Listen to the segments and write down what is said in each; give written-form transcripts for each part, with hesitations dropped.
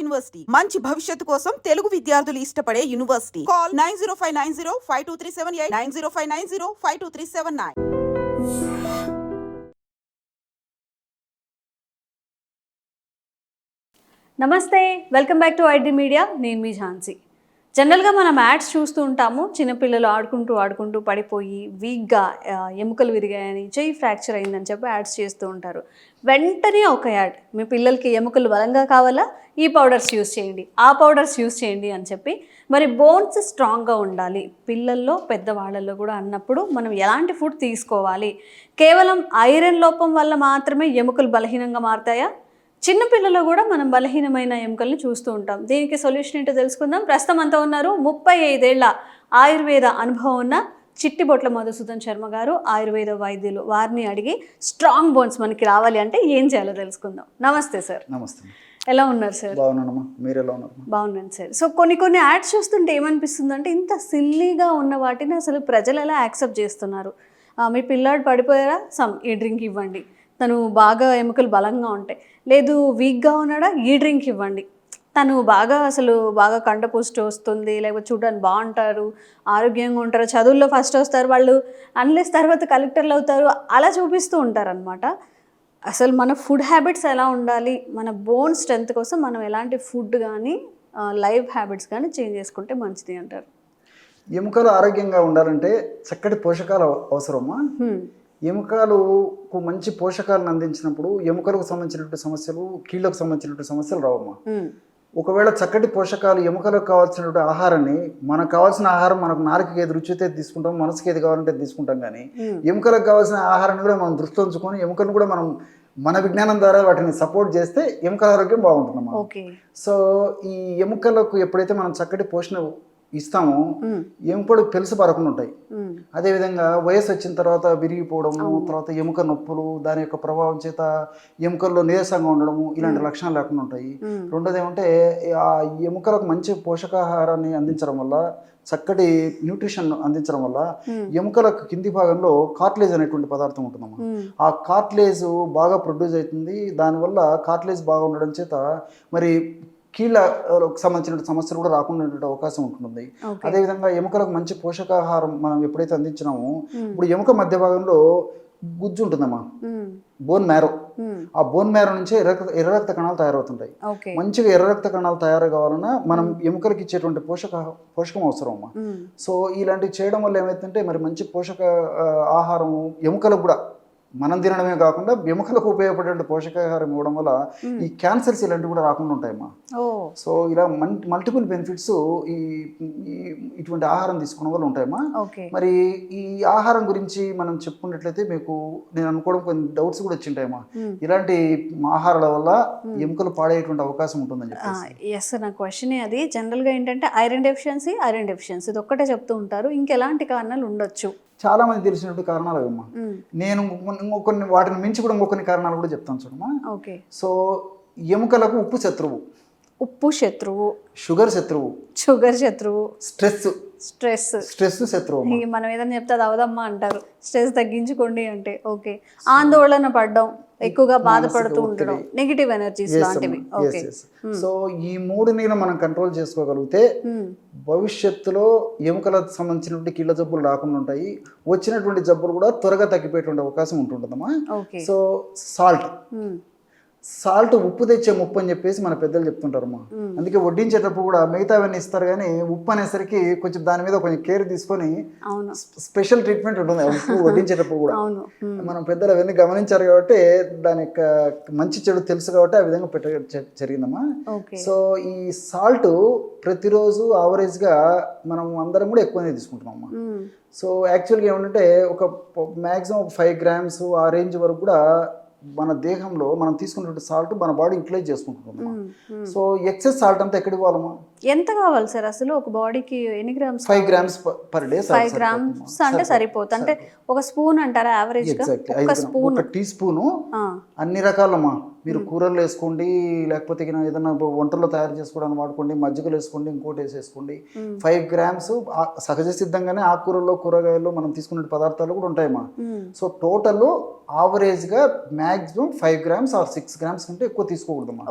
University మంచి భవిష్యత్తు కోసం తెలుగు విద్యార్థులు ఇష్టపడే యూనివర్సిటీ. కాల్ 9059052378 9059052379. నమస్తే, welcome back to ID media. నేను మీ ఝాన్సీ. జనరల్గా మనం యాడ్స్ చూస్తూ ఉంటాము. చిన్నపిల్లలు ఆడుకుంటూ పడిపోయి వీక్గా ఎముకలు విరిగాయని, చెయ్యి ఫ్రాక్చర్ అయిందని చెప్పి యాడ్స్ చేస్తూ ఉంటారు. వెంటనే ఒక యాడ్, మీ పిల్లలకి ఎముకలు బలంగా కావాలా, ఈ పౌడర్స్ యూస్ చేయండి, ఆ పౌడర్స్ యూస్ చేయండి అని చెప్పి. మరి బోన్స్ స్ట్రాంగ్గా ఉండాలి పిల్లల్లో పెద్దవాళ్ళల్లో కూడా అన్నప్పుడు మనం ఎలాంటి ఫుడ్ తీసుకోవాలి? కేవలం ఐరన్ లోపం వల్ల మాత్రమే ఎముకలు బలహీనంగా మారుతాయా? చిన్నపిల్లలు కూడా మనం బలహీనమైన ఎముకల్ని చూస్తూ ఉంటాం. దీనికి సొల్యూషన్ ఏంటో తెలుసుకుందాం. ప్రస్తుతం అంతా ఉన్నారు 35 ఏళ్ల ఆయుర్వేద అనుభవం ఉన్న చిట్టిబొట్ల మధుసూదన్ శర్మ గారు, ఆయుర్వేద వైద్యులు. వారిని అడిగి స్ట్రాంగ్ బోన్స్ మనకి రావాలి అంటే ఏం చేయాలో తెలుసుకుందాం. నమస్తే సార్. నమస్తే. ఎలా ఉన్నారు సార్? బాగున్నానమ్మా, మీరు ఎలా ఉన్నారు? బాగున్నాను సార్. సో కొన్ని యాడ్స్ చూస్తుంటే ఏమనిపిస్తుంది అంటే, ఇంత సిల్లీగా ఉన్న వాటిని అసలు ప్రజలు ఎలా యాక్సెప్ట్ చేస్తున్నారు? మీ పిల్లాడు పడిపోయారా, ఈ డ్రింక్ ఇవ్వండి, తను బాగా ఎముకలు బలంగా ఉంటాయి. లేదు వీక్గా ఉన్నాడా, ఈ డ్రింక్ ఇవ్వండి, తను బాగా కండపుష్టి వస్తుంది, లేకపోతే చూడడానికి బాగుంటారు, ఆరోగ్యంగా ఉంటారు, చదువుల్లో ఫస్ట్ వస్తారు వాళ్ళు, అన్లెస్ తర్వాత కలెక్టర్లు అవుతారు, అలా చూపిస్తూ ఉంటారనమాట. అసలు మన ఫుడ్ హ్యాబిట్స్ ఎలా ఉండాలి, మన బోన్ స్ట్రెంత్ కోసం మనం ఎలాంటి ఫుడ్ కానీ లైఫ్ హ్యాబిట్స్ కానీ చేంజ్ చేసుకుంటే మంచిది అంటారు? ఎముకలు ఆరోగ్యంగా ఉండాలంటే చక్కటి పోషకాలు అవసరమా. ఎముకలకు మంచి పోషకాలను అందించినప్పుడు ఎముకలకు సంబంధించినటువంటి సమస్యలు, కీళ్ళకు సంబంధించినటువంటి సమస్యలు రావమ్మా. ఒకవేళ చక్కటి పోషకాలు, ఎముకలకు కావాల్సినటువంటి ఆహారాన్ని, మనకు కావాల్సిన ఆహారం మనకు నాలుకకి ఏది రుచి అయితే తీసుకుంటాం, మనసుకి ఏది కావాలంటే తీసుకుంటాం. కానీ ఎముకలకు కావాల్సిన ఆహారాన్ని కూడా మనం దృష్టిలో ఉంచుకొని ఎముకలను కూడా మనం మన విజ్ఞానం ద్వారా వాటిని సపోర్ట్ చేస్తే ఎముకల ఆరోగ్యం బాగుంటుందమ్మా. సో ఈ ఎముకలకు ఎప్పుడైతే మనం చక్కటి పోషణ ఇస్తాము, ఎముకలు పెలుసు పరకుండా ఉంటాయి. అదేవిధంగా వయసు వచ్చిన తర్వాత విరిగిపోవడము, తర్వాత ఎముక నొప్పులు, దాని యొక్క ప్రభావం చేత ఎముకల్లో నీరసంగా ఉండడము, ఇలాంటి లక్షణాలు లేకుండా ఉంటాయి. రెండోది ఏమంటే, ఆ ఎముకలకు మంచి పోషకాహారాన్ని అందించడం వల్ల, చక్కటి న్యూట్రిషన్ అందించడం వల్ల ఎముకలకు కింది భాగంలో కార్టిలేజ్ అనేటువంటి పదార్థం ఉంటుందమ్మా. ఆ కార్టిలేజ్ బాగా ప్రొడ్యూస్ అవుతుంది. దానివల్ల కార్టిలేజ్ బాగా ఉండడం చేత మరి కీళ్ళకు సంబంధించిన సమస్యలు కూడా రాకుండా ఉండే అవకాశం ఉంటుంది. అదేవిధంగా ఎముకలకు మంచి పోషకాహారం మనం ఎప్పుడైతే అందించినామో, ఇప్పుడు ఎముక మధ్య భాగంలో గుజ్జు ఉంటుందమ్మా, బోన్ మ్యారో. ఆ బోన్ మ్యారో నుంచే ఎర్ర రక్త కణాలు తయారవుతుంటాయి. మంచిగా ఎర్ర రక్త కణాలు తయారు కావాలన్నా మనం ఎముకలకు ఇచ్చేటువంటి పోషకం అవసరం అమ్మా. సో ఇలాంటివి చేయడం వల్ల ఏమైతుందంటే, మరి మంచి పోషక ఆహారం ఎముకలకు కూడా మనం తినడమే కాకుండా ఎముకలకు ఉపయోగపడే పోషకాహారం ఇవ్వడం వల్ల ఈ క్యాన్సర్స్ ఇలాంటివి కూడా రాకుండా ఉంటాయమ్మా. సో ఇలా మల్టిపుల్ బెనిఫిట్స్ ఈ ఇటువంటి ఆహారం తీసుకోవడం వల్ల ఉంటాయమ్మా. మరి ఈ ఆహారం గురించి మనం చెప్పుకున్నట్లయితే మీకు నేను అనుకోవడం కొన్ని డౌట్స్ కూడా వచ్చింటాయమ్మా. ఇలాంటి ఆహారాల వల్ల ఎముకలు పాడేటువంటి అవకాశం ఉంటుందని చెప్పి. ఎస్, నా క్వశ్చన్ అది. జనరల్గా ఏంటంటే ఐరన్ డెఫిషియన్సీ ఇది ఒక్కటే చెప్తూ ఉంటారు, ఇంకెలాంటి కారణాలు ఉండొచ్చు? చాలా మంది తెలిసినటువంటి కారణాలు అవమ్మా. నేను కొన్ని వాటిని మించి కూడా ఇంకొన్ని కారణాలు కూడా చెప్తాను చూడమ్మా. సో ఎముకలకు ఉప్పు శత్రువు, షుగర్ శత్రువు, స్ట్రెస్ శత్రువు. మనం ఏదైనా చెప్తే అది అవదమ్మా అంటారు. స్ట్రెస్ తగ్గించుకోండి అంటే ఓకే. ఆందోళన పడడం, ఎక్కువగా బాధపడుతూ ఉండడం, నెగిటివ్ ఎనర్జీస్ లాంటివి. సో ఈ మూడుని మనం కంట్రోల్ చేసుకోగలిగితే భవిష్యత్తులో ఎముకలకు సంబంధించినటువంటి కీళ్ళ జబ్బులు రాకుండా ఉంటాయి. వచ్చినటువంటి జబ్బులు కూడా త్వరగా తగ్గిపోయేటువంటి అవకాశం ఉంటుందమ్మా. సో సాల్ట్ ఉప్పు తెచ్చే ముప్పు అని చెప్పేసి మన పెద్దలు చెప్తుంటారమ్మా. అందుకే వడ్డించేటప్పుడు కూడా మిగతావన్నీ ఇస్తారు, కానీ ఉప్పు అనేసరికి కొంచెం దాని మీద కొంచెం కేర్ తీసుకొని స్పెషల్ ట్రీట్మెంట్ ఉంటుంది ఉప్పు వడ్డించేటప్పుడు కూడా. మనం పెద్దలు అవన్నీ గమనించారు కాబట్టి దాని యొక్క మంచి చెడు తెలుసు కాబట్టి ఆ విధంగా జరిగిందమ్మా. సో ఈ సాల్ట్ ప్రతిరోజు యావరేజ్గా మనం అందరం కూడా ఎక్కువనే తీసుకుంటున్నామమ్మా. సో యాక్చువల్గా ఏమంటే ఒక మ్యాక్సిమం 5 grams ఆ రేంజ్ వరకు కూడా మన దేహంలో మనం తీసుకున్నటువంటి సాల్ట్ మన బాడీ యూటిలైజ్ చేసుకుంటున్నాం. సో ఎక్సెస్ సాల్ట్ అంతా ఎక్కడికి పోవాలమ్మా? ఎంత కావాలి సార్ అసలు ఒక బాడీకి? ఎన్ని grams? 5 grams per day. 5 grams అంటే సరిపోతుంది. అంటే ఒక స్పూన్ అంటారా యావరేజ్ గా? ఒక టీ స్పూన్ అన్ని రకాలమ్మా. మీరు కూరల్లో వేసుకోండి, లేకపోతే ఏదైనా వంటల్లో తయారు చేసుకోవడానికి వాడుకోండి, మజ్జిగలు వేసుకోండి, ఇంకోటి వేసేసుకోండి. 5 గ్రామ్స్ సహజ సిద్ధంగానే ఆకుకూరల్లో కూరగాయల్లో మనం తీసుకునే పదార్థాలు కూడా ఉంటాయమ్మా. సో టోటల్ ఆవరేజ్గా మ్యాక్సిమం 5 గ్రామ్స్ ఆర్ 6 గ్రామ్స్ కంటే ఎక్కువ తీసుకోకూడదమ్మా.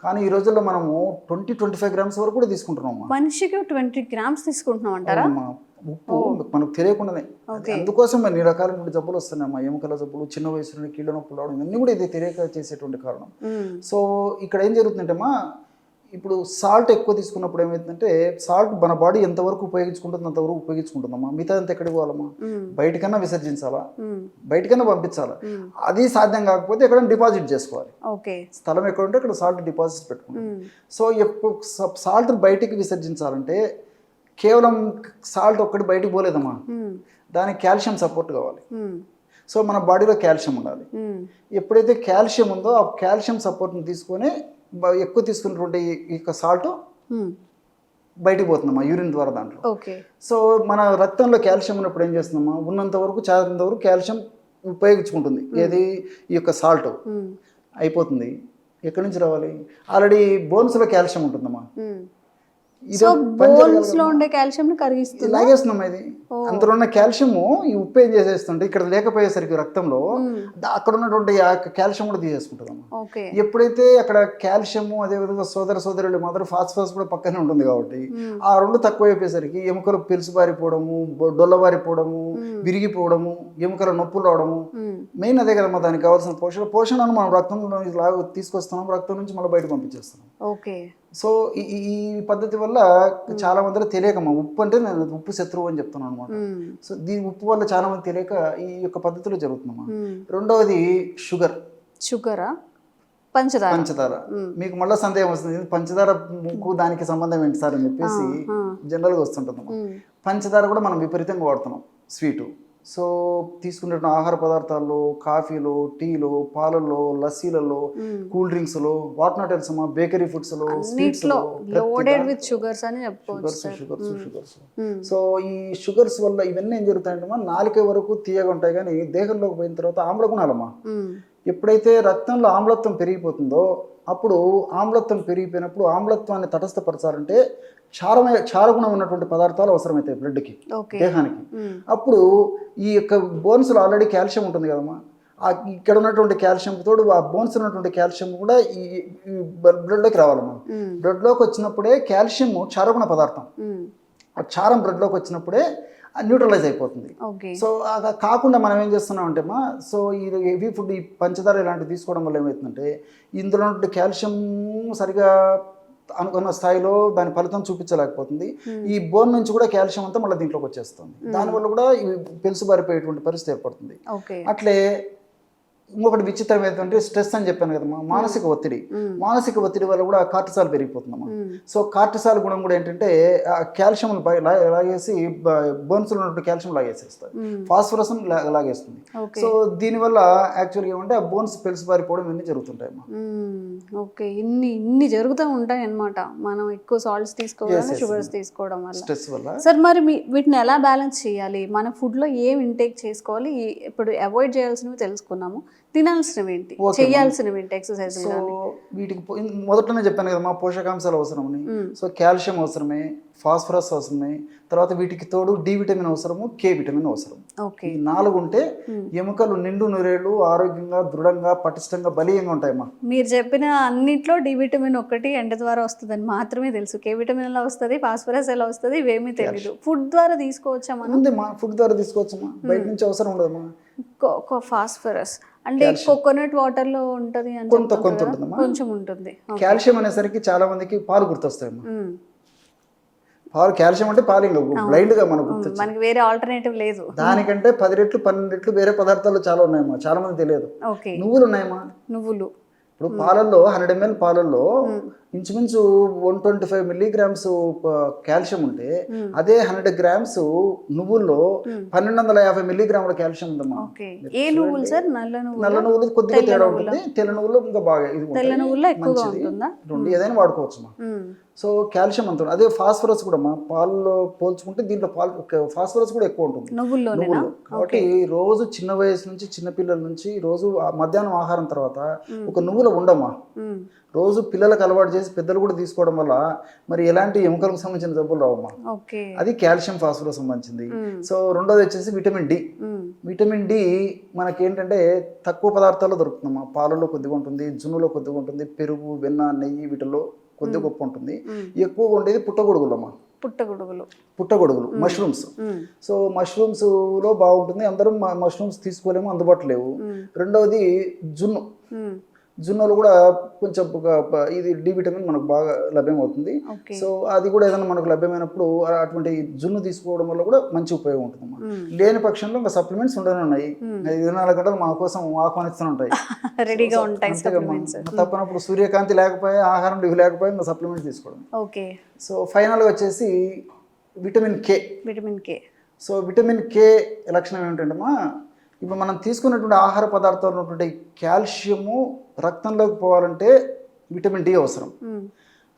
కానీ ఈ రోజుల్లో మనము 20-25 గ్రామ్స్ వరకు కూడా తీసుకుంటున్నాం. మనిషికి 20 గ్రామ్స్ తీసుకుంటున్నాం అంటారా? ఉప్పు మనకు తెలియకుండానే. అందుకోసం అన్ని రకాల జబ్బులు వస్తున్నాయమ్మా. ఎముకల జబ్బులు, చిన్న వయసులో కీళ్ళ నొప్పులు రావడం, ఇవన్నీ కూడా ఇది తెలియక చేసేటువంటి కారణం. సో ఇక్కడ ఏం జరుగుతుందంటే అమ్మా, ఇప్పుడు సాల్ట్ ఎక్కువ తీసుకున్నప్పుడు ఏమవుతుందంటే, సాల్ట్ మన బాడీ ఎంతవరకు ఉపయోగించుకుంటుందో అంతవరకు ఉపయోగించుకుంటుందమ్మా. మిగతా అంతా ఎక్కడికి పోవాలమ్మా? బయటకన్నా విసర్జించాలా, బయటకన్నా పంపించాలా. అది సాధ్యం కాకపోతే ఎక్కడైనా డిపాజిట్ చేసుకోవాలి. స్థలం ఎక్కడ ఉంటే అక్కడ సాల్ట్ డిపాజిట్ పెట్టుకుంటాం. సో సాల్ట్ బయటికి విసర్జించాలంటే కేవలం సాల్ట్ ఒక్కటి బయటికి పోలేదమ్మా, దానికి కాల్షియం సపోర్ట్ కావాలి. సో మన బాడీలో కాల్షియం ఉండాలి. ఎప్పుడైతే కాల్షియం ఉందో ఆ కాల్షియం సపోర్ట్ని తీసుకొని ఎక్కువ తీసుకున్నటువంటి ఈ సాల్ట్ బయటికి పోతుందమ్మా యూరిన్ ద్వారా దాంట్లో. సో మన రక్తంలో కాల్షియం ఉన్నప్పుడు ఏం చేస్తుందమ్మా, ఉన్నంత వరకు చాలంత వరకు కాల్షియం ఉపయోగించుకుంటుంది. ఏది ఈ యొక్క సాల్ట్ అయిపోతుంది. ఎక్కడి నుంచి రావాలి? ఆల్రెడీ బోన్స్లో కాల్షియం ఉంటుందమ్మా. లాగేస్తున్నాం. ఇది అందులో ఉన్న కాల్షియము ఈ ఉప్పు ఏం చేసేస్తుంటే ఇక్కడ లేకపోయేసరికి రక్తంలో అక్కడ ఉన్నటువంటి కాల్షియం కూడా తీసేసుకుంటుందమ్మా. ఎప్పుడైతే అక్కడ కాల్షియము అదేవిధంగా సోదరులు మాత్రం ఫాస్ఫరస్ కూడా పక్కనే ఉంటుంది కాబట్టి ఆ రెండు తక్కువ అయిపోయేసరికి ఎముకలు పిలుసుబారిపోవడము, డొల్లబారిపోవడము, విరిగిపోవడము, ఎముకల నొప్పులు రావడము మెయిన్ అదే కదమ్మా. దానికి కావాల్సిన పోషణను మనం రక్తంలో తీసుకొస్తున్నాం, రక్తం నుంచి మళ్ళీ బయట పంపించేస్తున్నాం. సో ఈ పద్ధతి వల్ల చాలా మంది తెలియకమ్మా, ఉప్పు అంటే నేను ఉప్పు శత్రువు అని చెప్తున్నాను అనమాట. సో దీని ఉప్పు వల్ల చాలా మంది తెలియక ఈ యొక్క పద్ధతిలో జరుగుతుందమ్మా. రెండవది షుగరా, పంచదార. మీకు మళ్ళీ సందేహం వస్తుంది, పంచదారకు దానికి సంబంధం ఏంటి సార్ అని చెప్పేసి జనరల్గా వస్తుంటుందమ్మా. పంచదార కూడా మనం విపరీతంగా వాడుతున్నాం స్వీటు. సో తీసుకునే ఆహార పదార్థాల్లో, కాఫీలో, టీలో, పాలల్లో, లస్సీలలో, కూల్ డ్రింక్స్లో, వాట్ నాట్ ఎల్స్ అమ్మా, బేకరీ ఫుడ్స్లో, స్వీట్స్లో షుగర్స్. సో ఈ షుగర్స్ వల్ల ఇవన్నీ ఏం జరుగుతాయంటే నాలుక వరకు తీయగా ఉంటాయి, కానీ దేహంలోకి పోయిన తర్వాత ఆమ్ల గుణాలమ్మా. ఎప్పుడైతే రక్తంలో ఆమ్లత్వం పెరిగిపోతుందో అప్పుడు ఆమ్లత్వం పెరిగిపోయినప్పుడు ఆమ్లత్వాన్ని తటస్థపరచాలంటే క్షారగుణం ఉన్నటువంటి పదార్థాలు అవసరమవుతాయి బ్లడ్కి, దేహానికి. అప్పుడు ఈ యొక్క బోన్స్లో ఆల్రెడీ కాల్షియం ఉంటుంది కదమ్మా, ఇక్కడ ఉన్నటువంటి కాల్షియం తోడు ఆ బోన్స్ ఉన్నటువంటి కాల్షియం కూడా ఈ బ్లడ్లోకి రావాలమ్మా. బ్లడ్లోకి వచ్చినప్పుడే కాల్షియం క్షారగుణ పదార్థం, ఆ క్షారం బ్లడ్లోకి వచ్చినప్పుడే న్యూట్రలైజ్ అయిపోతుంది. సో అది కాకుండా మనం ఏం చేస్తున్నాం అంటే సో ఈ హెవీ ఫుడ్, ఈ పంచదార ఇలాంటివి తీసుకోవడం వల్ల ఏమవుతుందంటే ఇందులో ఉన్నటువంటి కాల్షియం సరిగా అనుకున్న స్థాయిలో దాని ఫలితం చూపించలేకపోతుంది. ఈ బోన్ నుంచి కూడా కాల్షియం అంతా మళ్ళీ దీంట్లోకి వచ్చేస్తుంది. దానివల్ల కూడా పెలుసుబారిపోయేటువంటి పరిస్థితి ఏర్పడుతుంది. అట్లే ఇంకొకటి విచిత్రం ఏంటంటే స్ట్రెస్ అని చెప్పాను కదమ్మా, మానసిక ఒత్తిడి వల్ల కూడా కార్టిసాల్ పెరిగిపోతుందమ్మా. సో కార్టిసాల్ గుణం కూడా ఏంటంటే కాల్షియం లాగేసి బోన్స్ లో ఉన్నటువంటి కాల్షియం లాగేసేస్తుంది, ఫాస్ఫరస్ లాగేస్తుంది. సో దీనివల్ల యాక్చువల్గా ఏమంటే ఆ బోన్స్ పెలుసుబారిపోవడం ఇవన్నీ జరుగుతుంటాయమ్మా. ఇన్ని జరుగుతూ ఉంటాయి అన్నమాట. మనం ఎక్కువ సాల్ట్స్ తీసుకోవడం, షుగర్స్ తీసుకోవడం వల్ల, స్ట్రెస్ వల్ల. సార్ మరి వీటిని ఎలా బ్యాలెన్స్ చేయాలి? మన ఫుడ్ లో ఏం ఇంటేక్ చేసుకోవాలి? ఇప్పుడు అవాయిడ్ చేయాల్సినవి తెలుసుకున్నాము, తినాల్సినవి ఏంటి, చేయాల్సినవి ఏంటి ఎక్సర్సైజ్? సో వీటికి మొదటనే చెప్పాను కదా, మా పోషకాంశాలు అవసరమని. సో కాల్షియం అవసరమే, ఫాస్ఫరస్ అవసరమే, తర్వాత వీటికి తోడు డి విటమిన్ అవసరము, కే విటమిన్ అవసరం. ఈ 4 ఉంటే ఎముకలు నిండు నూరేళ్లు ఆరోగ్యంగా, దృఢంగా, పటిష్టంగా, బలీయంగా ఉంటాయమ్మా. మీరు చెప్పిన అన్నిట్లో డి విటమిన్ ఒకటి ఎండ ద్వారా వస్తుందని మాత్రమే తెలుసు. కే విటమిన్ ఎలా వస్తుంది, ఫాస్ఫరస్ ఎలా వస్తుంది, ఇవేమీ తెలియదు. ఫుడ్ ద్వారా తీసుకోవచ్చా మనం? ఉందమ్మా, ఫుడ్ ద్వారా తీసుకోవచ్చమ్మా, బయట నుంచి అవసరం ఉండదమ్మా. ఫాస్ఫరస్ అంటే కోకోనట్ వాటర్ లో ఉంటది, కొంచెం ఉంటుంది. కాల్షియం అనేసరికి చాలా మందికి పాలు గుర్తొస్తాయమ్మా. పాలు, కాల్షియం అంటే పాలు, బ్లైండ్ గా మనకు వేరే ఆల్టర్నేటివ్ లేదు. దానికంటే 10 రెట్లు 12 రెట్లు వేరే పదార్థాలు చాలా ఉన్నాయమ్మా, చాలా మంది తెలియదు. నువ్వులు ఉన్నాయమ్మా. నువ్వులు ఇప్పుడు పాలల్లో 100 ml పాలల్లో ఇంచుమించు 125 milligrams కాల్షియం ఉంటే అదే 100 grams నువ్వుల్లో 1250 milligrams కాల్షియం ఉందమ్మా. ఏ నువ్వులు సార్? నల్ల నువ్వులు కొద్దిగా తేడా ఉంటుంది, తెల్ల నువ్వులు ఇంకా బాగా ఇది తెల్ల నువ్వుల్లో ఎక్కువగా ఉంటుందా? ఏదైనా వాడుకోవచ్చమ్మా. సో కాల్షియం అంత అదే ఫాస్ఫరస్ కూడా మా పాలలో పోల్చుకుంటే దీంట్లో ఫాస్ఫరస్ కూడా ఎక్కువ ఉంటుంది నువ్వుల్లోనేనా? నువ్వులు. కాబట్టి రోజు చిన్న వయసు నుంచి చిన్న పిల్లల నుంచి రోజు మధ్యాహ్నం ఆహారం తర్వాత ఒక నువ్వుల ఉండమ్మా రోజు పిల్లలకు అలవాటు చేసి పెద్దలు కూడా తీసుకోవడం వల్ల మరి ఎలాంటి ఎముకలకు సంబంధించిన జబ్బులు రావమ్మా. ఓకే. అది కాల్షియం ఫాస్ఫరస్ సంబంధించింది. సో రెండోది వచ్చేసి విటమిన్ డి. విటమిన్ డి మనకి ఏంటంటే తక్కువ పదార్థాల్లో దొరుకుతుందమ్మా. పాలలో కొద్దిగా ఉంటుంది, జున్నులో కొద్దిగా ఉంటుంది, పెరుగు, వెన్న, నెయ్యి వీటిలో కొద్ది గొప్ప ఉంటుంది. ఎక్కువగా ఉండేది పుట్టగొడుగులమ్మా. పుట్టగొడుగులు మష్రూమ్స్. సో మష్రూమ్స్ లో బాగుంటుంది. అందరూ మష్రూమ్స్ తీసుకోలేము, అందుబాటులో లేవు. రెండవది జున్నులో కూడా కొంచెం ఇది డి విటమిన్ మనకు బాగా లభ్యమవుతుంది. సో అది కూడా ఏదైనా మనకు లభ్యమైనప్పుడు అటువంటి జున్ను తీసుకోవడం వల్ల కూడా మంచి ఉపయోగం ఉంటుందమ్మా. లేని పక్షంలో ఇంకా సప్లిమెంట్స్ ఉండనే ఉన్నాయి. 24 గంటలు మన కోసం ఆహ్వానిస్తూనే ఉంటాయి, రెడీగా ఉంటాయి. తప్పనప్పుడు సూర్యకాంతి లేకపోయి ఆహారం ఇవి లేకపోయి ఇంకా సప్లిమెంట్స్ తీసుకోవడం. ఓకే. సో ఫైనల్గా వచ్చేసి vitamin K. So vitamin K లక్షణం ఏమిటంటమ్మా, ఇప్పుడు మనం తీసుకున్నటువంటి ఆహార పదార్థాలు ఉన్నటువంటి కాల్షియము రక్తంలోకి పోవాలంటే విటమిన్ డి అవసరం.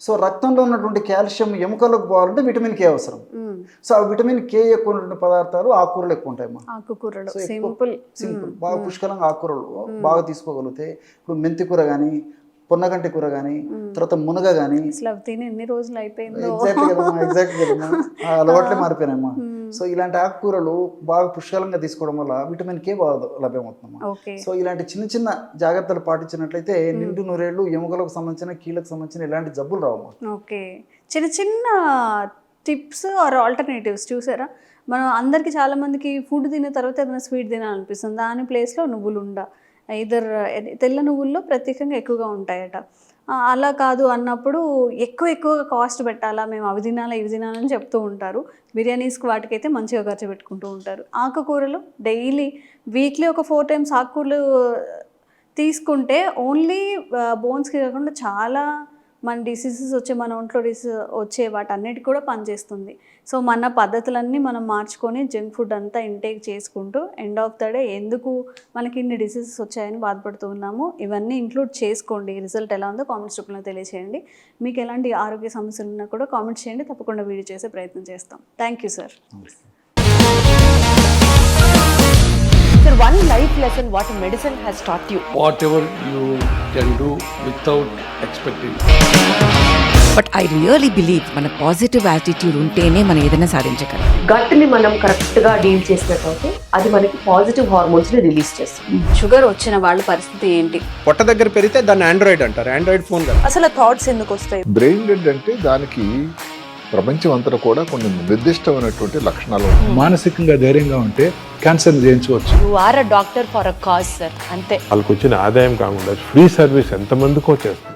సో రక్తంలో ఉన్నటువంటి కాల్షియం ఎముకల్లోకి పోవాలంటే విటమిన్ కే అవసరం. సో ఆ విటమిన్ కే ఎక్కువ ఉన్నటువంటి పదార్థాలు ఆకుకూరలు ఎక్కువ ఉంటాయమ్మా. సింపుల్ బాగా పుష్కలంగా ఆకుకూరలు బాగా తీసుకోగలిగితే ఇప్పుడు మెంతి కూర కానీ, పొన్నగంటి కూర కానీ, తర్వాత మునగ కానీ. ఎన్ని రోజులు అయిపోయిందో. ఎగ్జాక్ట్ కదమ్మా, అలవాట్లే మారిపోయినాయమ్మా. సో ఇలాంటి ఆకుకూరలు బాగా పుష్కలంగా తీసుకోవడం వల్ల విటమిన్ కే బాగా లభ్యమవుతుందమ్మా. సో ఇలాంటి చిన్న చిన్న జాగ్రత్తలు పాటించినట్లయితే నిండు నూరేళ్లు ఎముకలకు సంబంధించిన, కీళ్ళకు సంబంధించిన ఇలాంటి జబ్బులు రావమ్మా. ఓకే. చిన్న చిన్న టిప్స్ ఆర్ ఆల్టర్నేటివ్స్ చూసారా? మనం అందరికి చాలా మందికి ఫుడ్ తిన్న తర్వాత ఏదైనా స్వీట్ తినాలనిపిస్తుంది, దాని ప్లేస్లో నువ్వులు ఉండ తెల్ల నువ్వుల్లో ప్రత్యేకంగా ఎక్కువగా ఉంటాయట. అలా కాదు అన్నప్పుడు ఎక్కువగా కాస్ట్ పెట్టాలా, మేము అవి తినాలా ఇవి తినాలని చెప్తూ ఉంటారు. బిర్యానీస్కి వాటికైతే మంచిగా ఖర్చు పెట్టుకుంటూ ఉంటారు. ఆకుకూరలు డైలీ వీక్లీ ఒక 4 times ఆకుకూరలు తీసుకుంటే ఓన్లీ బోన్స్కి కాకుండా చాలా మన డిసీజెస్ వచ్చే, మన ఒంట్లో వచ్చే వాటన్నిటికి కూడా పనిచేస్తుంది. సో మన పద్ధతులన్నీ మనం మార్చుకొని జంక్ ఫుడ్ అంతా ఇంటేక్ చేసుకుంటూ ఎండ్ ఆఫ్ ద డే ఎందుకు మనకి ఇన్ని డిసీజెస్ వచ్చాయని బాధపడుతూ ఉన్నాము. ఇవన్నీ ఇంక్లూడ్ చేసుకోండి. రిజల్ట్ ఎలా ఉందో కామెంట్స్ రూపంలో తెలియచేయండి. మీకు ఎలాంటి ఆరోగ్య సమస్యలు ఉన్నా కూడా కామెంట్ చేయండి, తప్పకుండా వీడియో చేసే ప్రయత్నం చేస్తాం. Thank you sir. Sir, one life lesson what medicine has taught you. Whatever you can do without expecting. But I really believe మన పాజిటివ్ యాటిట్యూడ్ ఉంటేనే మనం ఏదైనా సాధించగలం. గట్ ని మనం కరెక్ట్ గా డీల్ చేసినట్లయితే అది మనకి పాజిటివ్ హార్మోన్స్ ని రిలీజ్ చేస్తుంది. షుగర్ వచ్చిన వాళ్ళ పరిస్థితి ఏంటి? పొట్ట దగ్గర పెరిగితే దాన్ని ఆండ్రాయిడ్ అంటారు, ఆండ్రాయిడ్ ఫోన్ కదా. అసలు థాట్స్ ఎందుకు వస్తాయి? బ్రెయిన్ డెడ్ అంటే దానికి ప్రపంచం అంతా కూడా కొన్ని నిర్దిష్టమైనటువంటి లక్షణాలు ఉన్నాయి. మానసికంగా ధైర్యంగా ఉంటే క్యాన్సర్ జయించవచ్చు. You are a doctor for a cause sir, అంతే. వాళ్ళకి వచ్చిన ఆదాయం కాకుండా ఫ్రీ సర్వీస్ ఎంతమందికో చేస్తారు.